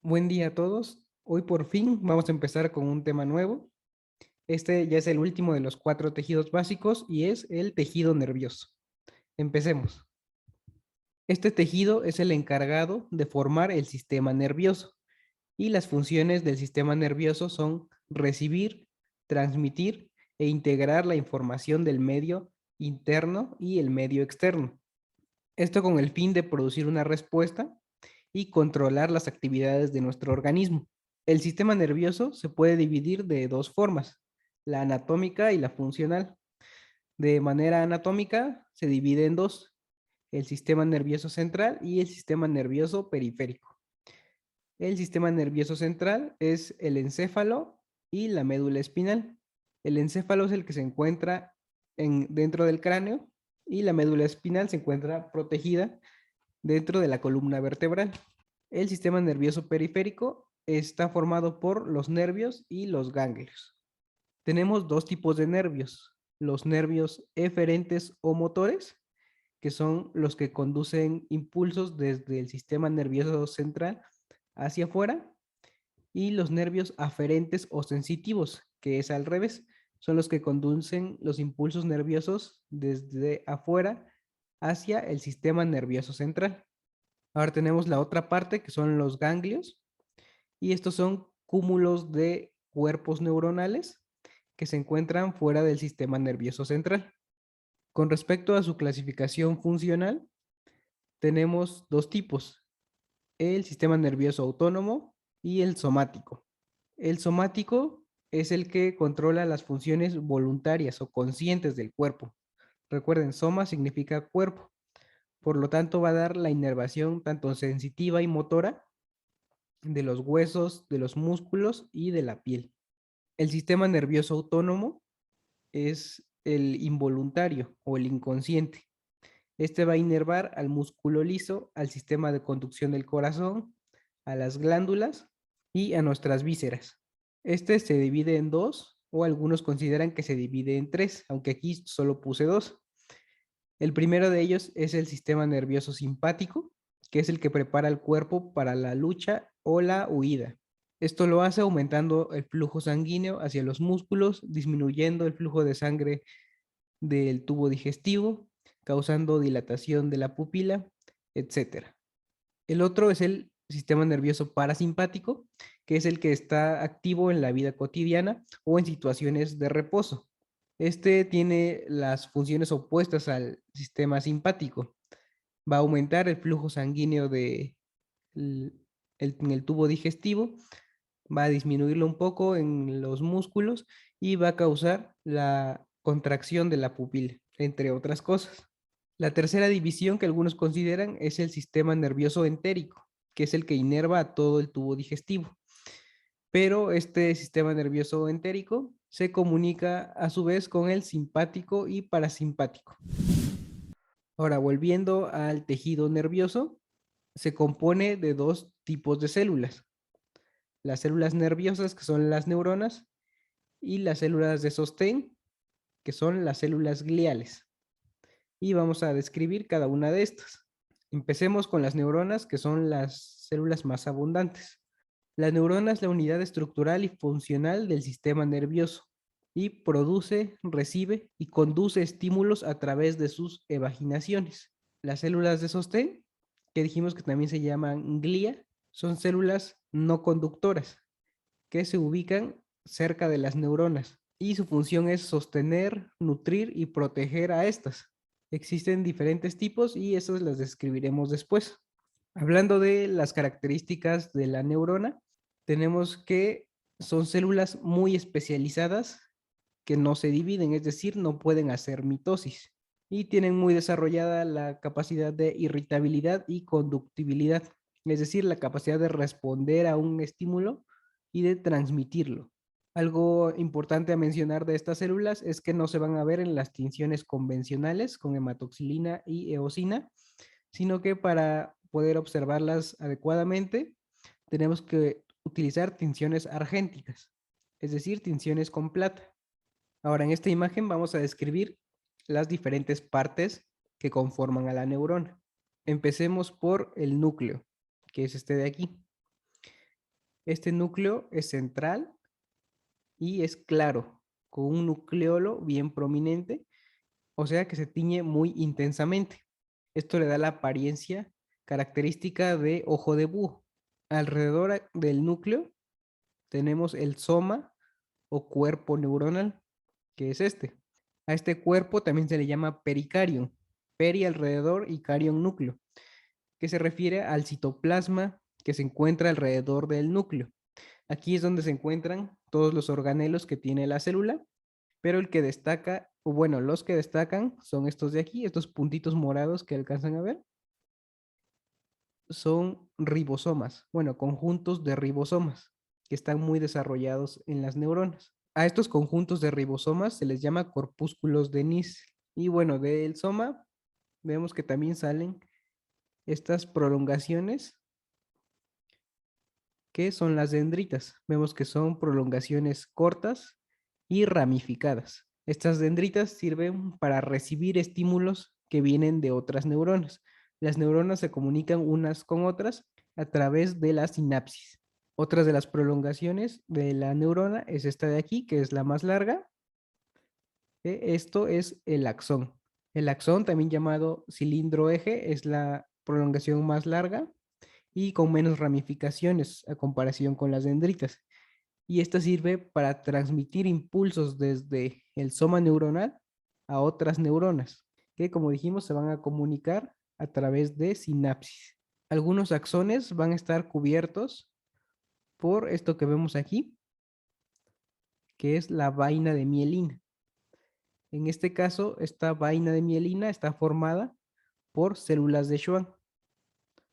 Buen día a todos. Hoy por fin vamos a empezar con un tema nuevo. Este ya es el último de los 4 tejidos básicos y es el tejido nervioso. Empecemos. Este tejido es el encargado de formar el sistema nervioso y las funciones del sistema nervioso son recibir, transmitir e integrar la información del medio interno y el medio externo. Esto con el fin de producir una respuesta y controlar las actividades de nuestro organismo. El sistema nervioso se puede dividir de dos formas, la anatómica y la funcional. De manera anatómica se divide en dos, el sistema nervioso central y el sistema nervioso periférico. El sistema nervioso central es el encéfalo y la médula espinal. El encéfalo es el que se encuentra dentro del cráneo y la médula espinal se encuentra protegida dentro de la columna vertebral. El sistema nervioso periférico está formado por los nervios y los ganglios. Tenemos dos tipos de nervios, los nervios eferentes o motores, que son los que conducen impulsos desde el sistema nervioso central hacia afuera, y los nervios aferentes o sensitivos, que es al revés, son los que conducen los impulsos nerviosos desde afuera hacia el sistema nervioso central. Ahora tenemos la otra parte que son los ganglios y estos son cúmulos de cuerpos neuronales que se encuentran fuera del sistema nervioso central. Con respecto a su clasificación funcional, tenemos dos tipos, el sistema nervioso autónomo y el somático. El somático es el que controla las funciones voluntarias o conscientes del cuerpo. Recuerden, soma significa cuerpo, por lo tanto va a dar la inervación tanto sensitiva y motora de los huesos, de los músculos y de la piel. El sistema nervioso autónomo es el involuntario o el inconsciente. Este va a inervar al músculo liso, al sistema de conducción del corazón, a las glándulas y a nuestras vísceras. Este se divide en dos, o algunos consideran que se divide en tres, aunque aquí solo puse dos. El primero de ellos es el sistema nervioso simpático, que es el que prepara el cuerpo para la lucha o la huida. Esto lo hace aumentando el flujo sanguíneo hacia los músculos, disminuyendo el flujo de sangre del tubo digestivo, causando dilatación de la pupila, etcétera. El otro es el sistema nervioso parasimpático, que es el que está activo en la vida cotidiana o en situaciones de reposo. Este tiene las funciones opuestas al sistema simpático. Va a aumentar el flujo sanguíneo en el tubo digestivo, va a disminuirlo un poco en los músculos y va a causar la contracción de la pupila, entre otras cosas. La tercera división que algunos consideran es el sistema nervioso entérico, que es el que inerva a todo el tubo digestivo. Pero este sistema nervioso entérico se comunica a su vez con el simpático y parasimpático. Ahora, volviendo al tejido nervioso, se compone de dos tipos de células. Las células nerviosas, que son las neuronas, y las células de sostén, que son las células gliales. Y vamos a describir cada una de estas. Empecemos con las neuronas, que son las células más abundantes. La neurona es la unidad estructural y funcional del sistema nervioso y produce, recibe y conduce estímulos a través de sus evaginaciones. Las células de sostén, que dijimos que también se llaman glía, son células no conductoras que se ubican cerca de las neuronas y su función es sostener, nutrir y proteger a estas. Existen diferentes tipos y esas las describiremos después. Hablando de las características de la neurona, tenemos que son células muy especializadas que no se dividen, es decir, no pueden hacer mitosis y tienen muy desarrollada la capacidad de irritabilidad y conductibilidad, es decir, la capacidad de responder a un estímulo y de transmitirlo. Algo importante a mencionar de estas células es que no se van a ver en las tinciones convencionales con hematoxilina y eosina, sino que para poder observarlas adecuadamente tenemos que utilizar tinciones argénticas, es decir, tinciones con plata. Ahora, en esta imagen vamos a describir las diferentes partes que conforman a la neurona. Empecemos por el núcleo, que es este de aquí. Este núcleo es central y es claro, con un nucleolo bien prominente, o sea que se tiñe muy intensamente. Esto le da la apariencia característica de ojo de búho. Alrededor del núcleo tenemos el soma o cuerpo neuronal, que es este. A este cuerpo también se le llama pericarium, peri alrededor y carion núcleo, que se refiere al citoplasma que se encuentra alrededor del núcleo. Aquí es donde se encuentran todos los organelos que tiene la célula, pero el que destaca, o bueno, los que destacan son estos de aquí, estos puntitos morados que alcanzan a ver, son ribosomas, bueno, conjuntos de ribosomas que están muy desarrollados en las neuronas. A estos conjuntos de ribosomas se les llama corpúsculos de Nissl. Y bueno, del soma vemos que también salen estas prolongaciones que son las dendritas. Vemos que son prolongaciones cortas y ramificadas. Estas dendritas sirven para recibir estímulos que vienen de otras neuronas. Las neuronas se comunican unas con otras a través de la sinapsis. Otras de las prolongaciones de la neurona es esta de aquí, que es la más larga. Esto es el axón. El axón, también llamado cilindro eje, es la prolongación más larga y con menos ramificaciones a comparación con las dendritas. Y esta sirve para transmitir impulsos desde el soma neuronal a otras neuronas, que como dijimos se van a comunicar a través de sinapsis. Algunos axones van a estar cubiertos por esto que vemos aquí, que es la vaina de mielina. En este caso, esta vaina de mielina está formada por células de Schwann.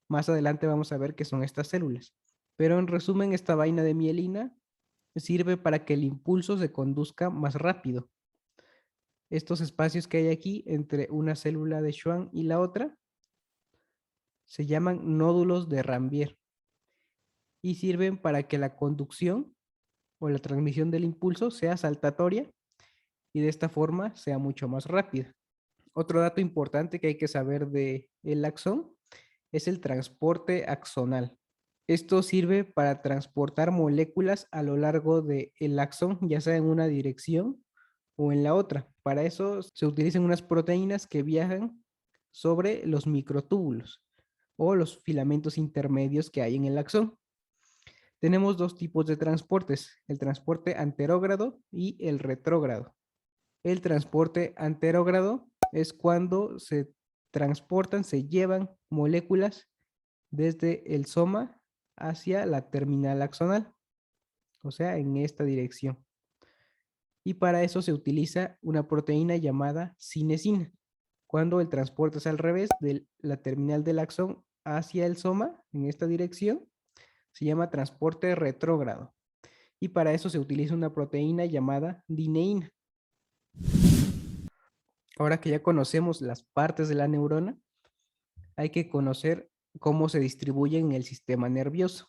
Más adelante vamos a ver qué son estas células. Pero en resumen, esta vaina de mielina sirve para que el impulso se conduzca más rápido. Estos espacios que hay aquí entre una célula de Schwann y la otra se llaman nódulos de Ranvier y sirven para que la conducción o la transmisión del impulso sea saltatoria y de esta forma sea mucho más rápida. Otro dato importante que hay que saber del axón es el transporte axonal. Esto sirve para transportar moléculas a lo largo del axón, ya sea en una dirección o en la otra. Para eso se utilizan unas proteínas que viajan sobre los microtúbulos o los filamentos intermedios que hay en el axón. Tenemos dos tipos de transportes, el transporte anterógrado y el retrógrado. El transporte anterógrado es cuando se transportan, se llevan moléculas desde el soma hacia la terminal axonal, o sea, en esta dirección. Y para eso se utiliza una proteína llamada cinesina. Cuando el transporte es al revés de la terminal del axón hacia el soma, en esta dirección, se llama transporte retrógrado. Y para eso se utiliza una proteína llamada dineína. Ahora que ya conocemos las partes de la neurona, hay que conocer cómo se distribuyen en el sistema nervioso.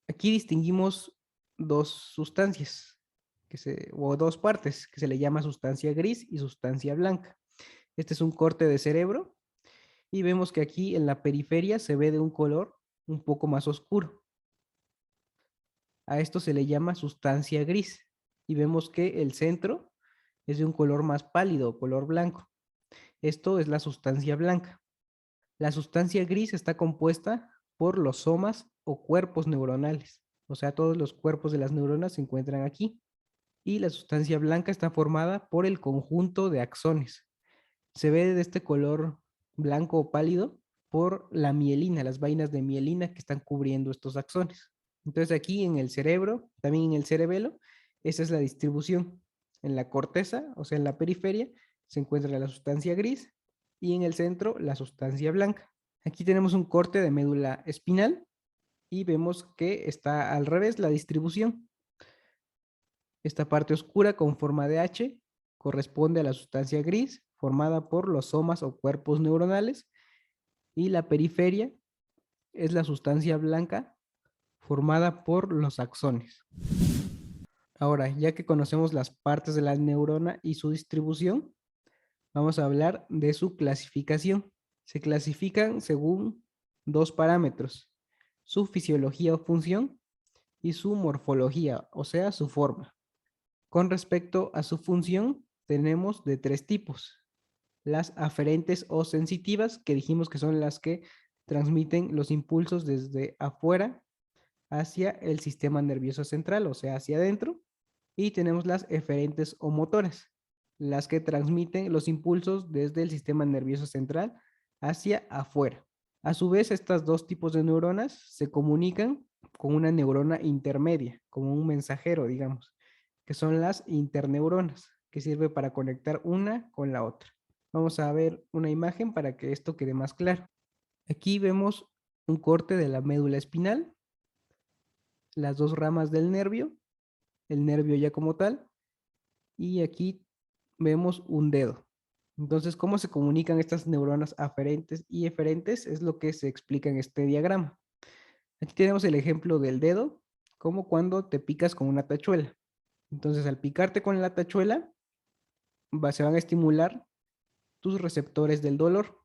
Aquí distinguimos dos sustancias, o dos partes, que se le llama sustancia gris y sustancia blanca. Este es un corte de cerebro y vemos que aquí en la periferia se ve de un color un poco más oscuro. A esto se le llama sustancia gris y vemos que el centro es de un color más pálido, color blanco. Esto es la sustancia blanca. La sustancia gris está compuesta por los somas o cuerpos neuronales, o sea, todos los cuerpos de las neuronas se encuentran aquí. Y la sustancia blanca está formada por el conjunto de axones. Se ve de este color blanco o pálido por la mielina, las vainas de mielina que están cubriendo estos axones. Entonces aquí en el cerebro, también en el cerebelo, esa es la distribución. En la corteza, o sea, en la periferia, se encuentra la sustancia gris y en el centro la sustancia blanca. Aquí tenemos un corte de médula espinal y vemos que está al revés la distribución. Esta parte oscura con forma de H corresponde a la sustancia gris formada por los somas o cuerpos neuronales y la periferia es la sustancia blanca formada por los axones. Ahora, ya que conocemos las partes de la neurona y su distribución, vamos a hablar de su clasificación. Se clasifican según dos parámetros, su fisiología o función y su morfología, o sea, su forma. Con respecto a su función, tenemos de tres tipos. Las aferentes o sensitivas, que dijimos que son las que transmiten los impulsos desde afuera hacia el sistema nervioso central, o sea, hacia adentro. Y tenemos las eferentes o motoras, las que transmiten los impulsos desde el sistema nervioso central hacia afuera. A su vez, estos dos tipos de neuronas se comunican con una neurona intermedia, como un mensajero, digamos, que son las interneuronas, que sirve para conectar una con la otra. Vamos a ver una imagen para que esto quede más claro. Aquí vemos un corte de la médula espinal, las dos ramas del nervio, el nervio ya como tal, y aquí vemos un dedo. Entonces, ¿cómo se comunican estas neuronas aferentes y eferentes? Es lo que se explica en este diagrama. Aquí tenemos el ejemplo del dedo, como cuando te picas con una tachuela. Entonces, al picarte con la tachuela, se van a estimular tus receptores del dolor.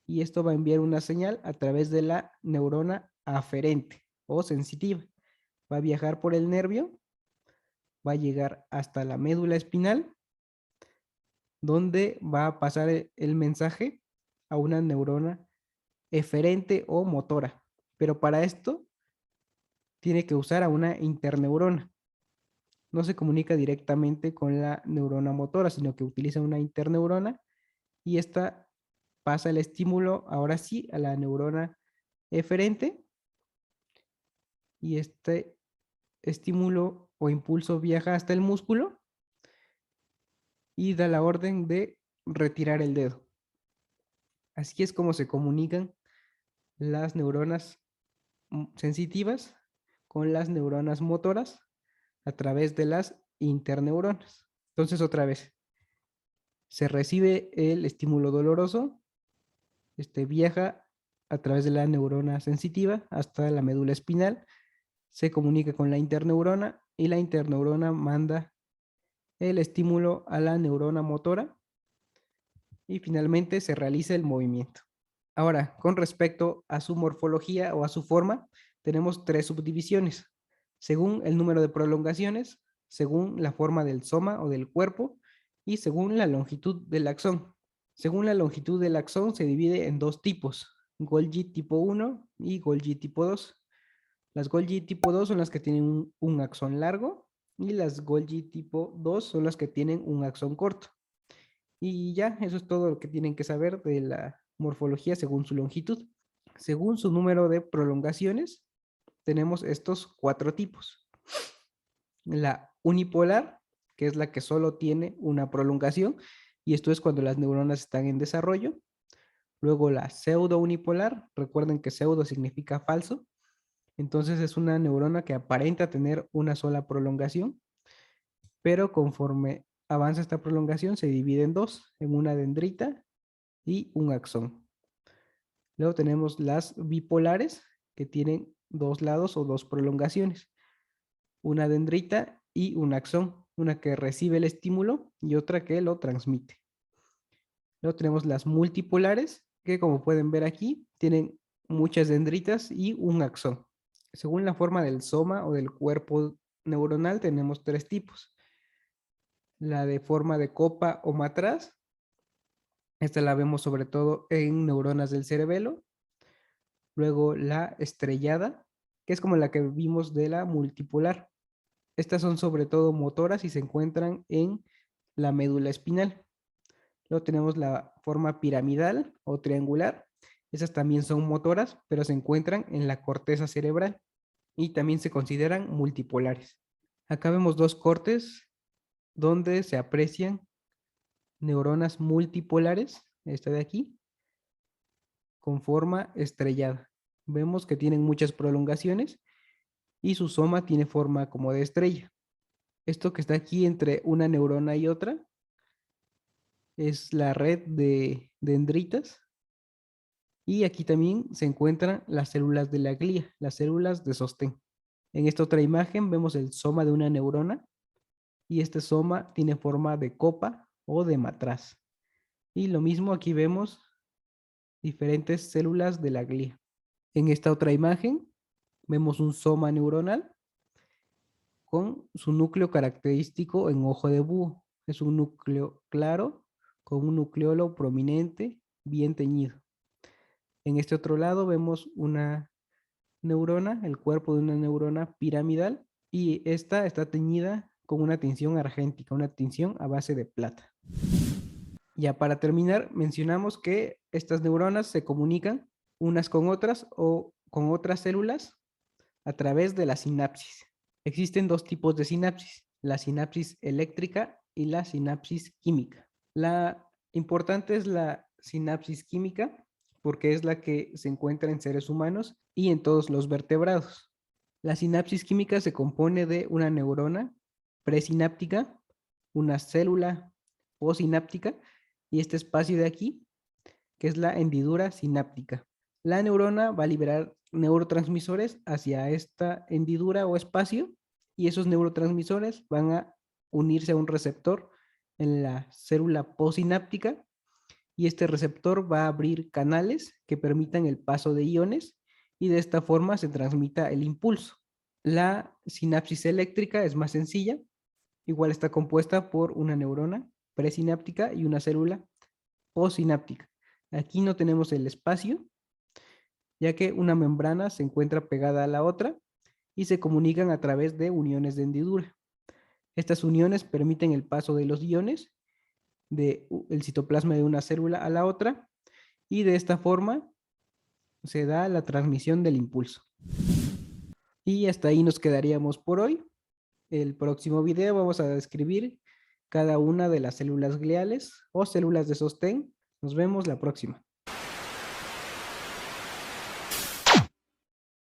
Y esto va a enviar una señal a través de la neurona aferente o sensitiva. Va a viajar por el nervio, va a llegar hasta la médula espinal, donde va a pasar el mensaje a una neurona eferente o motora. Pero para esto tiene que usar a una interneurona. No se comunica directamente con la neurona motora, sino que utiliza una interneurona y esta pasa el estímulo ahora sí a la neurona eferente y este estímulo o impulso viaja hasta el músculo y da la orden de retirar el dedo. Así es como se comunican las neuronas sensitivas con las neuronas motoras a través de las interneuronas. Entonces, otra vez, se recibe el estímulo doloroso, viaja a través de la neurona sensitiva hasta la médula espinal, se comunica con la interneurona y la interneurona manda el estímulo a la neurona motora y finalmente se realiza el movimiento. Ahora, con respecto a su morfología o a su forma, tenemos tres subdivisiones, según el número de prolongaciones, según la forma del soma o del cuerpo y según la longitud del axón. Según la longitud del axón se divide en dos tipos, Golgi tipo 1 y Golgi tipo 2. Las Golgi tipo 2 son las que tienen un axón largo y las Golgi tipo 2 son las que tienen un axón corto. Y ya, eso es todo lo que tienen que saber de la morfología según su longitud. Según su número de prolongaciones, tenemos estos cuatro tipos. La unipolar, que es la que solo tiene una prolongación, y esto es cuando las neuronas están en desarrollo. Luego la pseudo unipolar, recuerden que pseudo significa falso, entonces es una neurona que aparenta tener una sola prolongación, pero conforme avanza esta prolongación se divide en dos, en una dendrita y un axón. Luego tenemos las bipolares, que tienen dos lados o dos prolongaciones, una dendrita y un axón, una que recibe el estímulo y otra que lo transmite. Luego tenemos las multipolares, que como pueden ver aquí, tienen muchas dendritas y un axón. Según la forma del soma o del cuerpo neuronal, tenemos tres tipos. La de forma de copa o matraz, esta la vemos sobre todo en neuronas del cerebelo. Luego la estrellada, que es como la que vimos de la multipolar. Estas son sobre todo motoras y se encuentran en la médula espinal. Luego tenemos la forma piramidal o triangular. Esas también son motoras, pero se encuentran en la corteza cerebral y también se consideran multipolares. Acá vemos dos cortes donde se aprecian neuronas multipolares, esta de aquí, con forma estrellada. Vemos que tienen muchas prolongaciones y su soma tiene forma como de estrella. Esto que está aquí entre una neurona y otra es la red de dendritas. Y aquí también se encuentran las células de la glía, las células de sostén. En esta otra imagen vemos el soma de una neurona y este soma tiene forma de copa o de matraz. Y lo mismo aquí vemos diferentes células de la glía. En esta otra imagen vemos un soma neuronal con su núcleo característico en ojo de búho. Es un núcleo claro con un nucleolo prominente bien teñido. En este otro lado vemos una neurona, el cuerpo de una neurona piramidal, y esta está teñida con una tinción argéntica, una tinción a base de plata. Ya para terminar, mencionamos que estas neuronas se comunican unas con otras o con otras células a través de la sinapsis. Existen dos tipos de sinapsis, la sinapsis eléctrica y la sinapsis química. La importante es la sinapsis química porque es la que se encuentra en seres humanos y en todos los vertebrados. La sinapsis química se compone de una neurona presináptica, una célula postsináptica y este espacio de aquí, que es la hendidura sináptica. La neurona va a liberar neurotransmisores hacia esta hendidura o espacio y esos neurotransmisores van a unirse a un receptor en la célula postsináptica y este receptor va a abrir canales que permitan el paso de iones y de esta forma se transmita el impulso. La sinapsis eléctrica es más sencilla, igual está compuesta por una neurona presináptica y una célula postsináptica. Aquí no tenemos el espacio, ya que una membrana se encuentra pegada a la otra y se comunican a través de uniones de hendidura. Estas uniones permiten el paso de los iones del citoplasma de una célula a la otra y de esta forma se da la transmisión del impulso. Y hasta ahí nos quedaríamos por hoy. El próximo video vamos a describir cada una de las células gliales o células de sostén. Nos vemos la próxima.